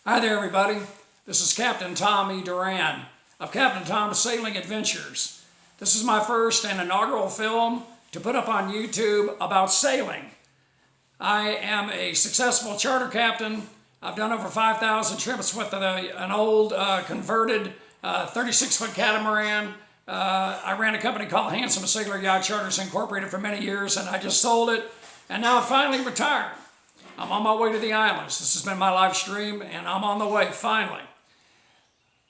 Hi there, everybody. This is Captain Tommy Duran of Captain Tom's Sailing Adventures. This is my first and inaugural film to put up on YouTube about sailing. I am a successful charter captain. I've done over 5,000 trips with an old converted 36-foot catamaran. I ran a company called Handsome Sailor Yacht Charters Incorporated for many years, and I just sold it, and now I'm finally retired. I'm on my way to the islands. This has been my live stream, and I'm on the way, finally.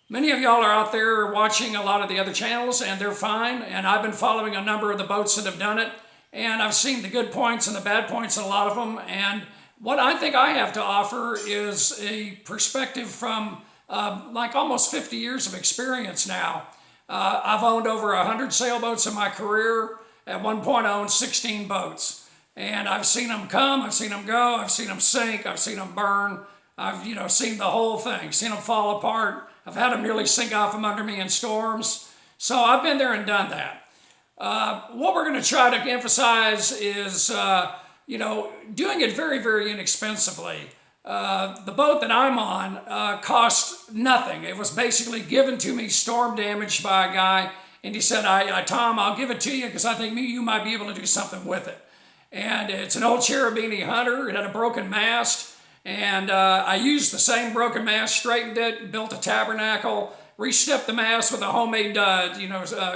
Many of y'all are out there watching a lot of the other channels, and they're fine, and I've been following a number of the boats that have done it, and I've seen the good points and the bad points in a lot of them, and what I think I have to offer is a perspective from like almost 50 years of experience now. I've owned over 100 sailboats in my career. At one point, I owned 16 boats. And I've seen them come, I've seen them go, I've seen them sink, I've seen them burn. I've seen the whole thing, seen them fall apart. I've had them nearly sink off from under me in storms. So I've been there and done that. What we're going to try to emphasize is, doing it very, very inexpensively. The boat that I'm on cost nothing. It was basically given to me, storm damaged by a guy, and he said, Tom, I'll give it to you because I think you might be able to do something with it. And it's an old Cherubini Hunter. It had a broken mast, and I used the same broken mast, straightened it, built a tabernacle, re-stepped the mast with a homemade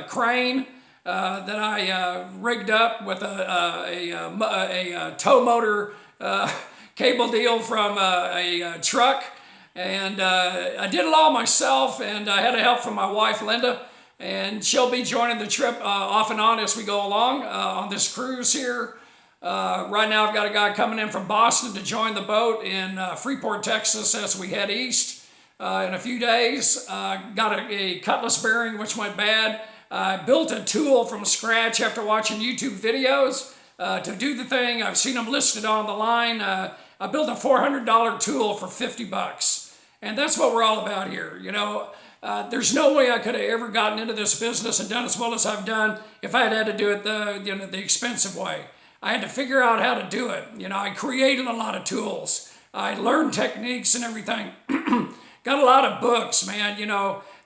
crane that I rigged up with a tow motor cable deal from a truck, and I did it all myself, and I had help from my wife Linda, and she'll be joining the trip off and on as we go along on this cruise here. Right now I've got a guy coming in from Boston to join the boat in Freeport, Texas as we head east in a few days. Got a cutlass bearing which went bad. Built a tool from scratch after watching YouTube videos to do the thing. I've seen them listed on the line. I built a $400 tool for 50 bucks. And that's what we're all about here. There's no way I could have ever gotten into this business and done as well as I've done if I had to do it the expensive way. I had to figure out how to do it. I created a lot of tools. I learned techniques and everything. Got a lot of books, man.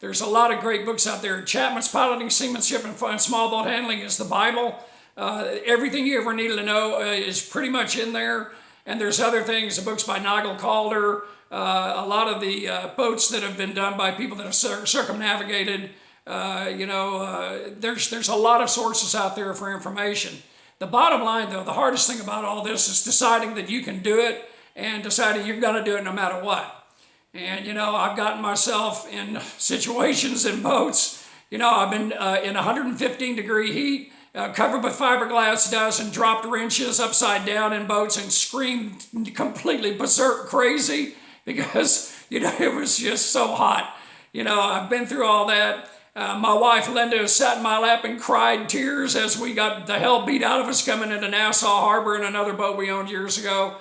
There's a lot of great books out there. Chapman's Piloting Seamanship and Small Boat Handling is the Bible. Everything you ever needed to know is pretty much in there. And there's other things, books by Nigel Calder, a lot of the boats that have been done by people that have circumnavigated. There's a lot of sources out there for information. The bottom line, though, the hardest thing about all this is deciding that you can do it and deciding you're going to do it no matter what. And, I've gotten myself in situations in boats. I've been in 115-degree heat, covered with fiberglass dust and dropped wrenches upside down in boats and screamed completely berserk crazy because, it was just so hot. I've been through all that. My wife Linda sat in my lap and cried tears as we got the hell beat out of us coming into Nassau Harbor in another boat we owned years ago.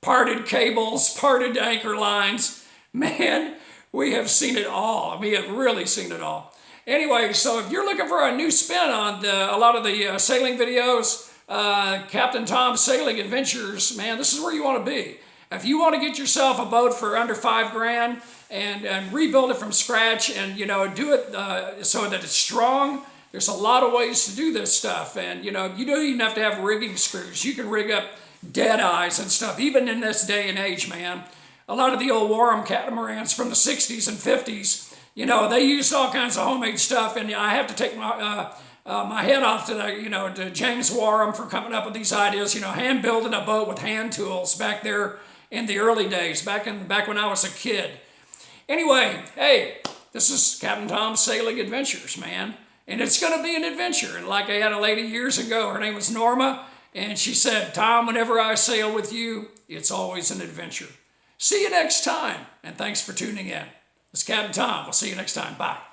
Parted cables, parted anchor lines. Man, we have seen it all. We have really seen it all. Anyway, so if you're looking for a new spin on a lot of the sailing videos, Captain Tom's Sailing Adventures, man, this is where you want to be. If you want to get yourself a boat for under $5,000 and rebuild it from scratch and, do it so that it's strong, there's a lot of ways to do this stuff. And, you don't even have to have rigging screws. You can rig up dead eyes and stuff, even in this day and age, man. A lot of the old Warham catamarans from the 60s and 50s, they used all kinds of homemade stuff. And I have to take my head off to to James Warham for coming up with these ideas, hand building a boat with hand tools back there in the early days, back when I was a kid. Anyway, hey, this is Captain Tom's Sailing Adventures, man. And it's going to be an adventure. And like I had a lady years ago, her name was Norma, and she said, Tom, whenever I sail with you, it's always an adventure. See you next time, and thanks for tuning in. It's Captain Tom. We'll see you next time. Bye.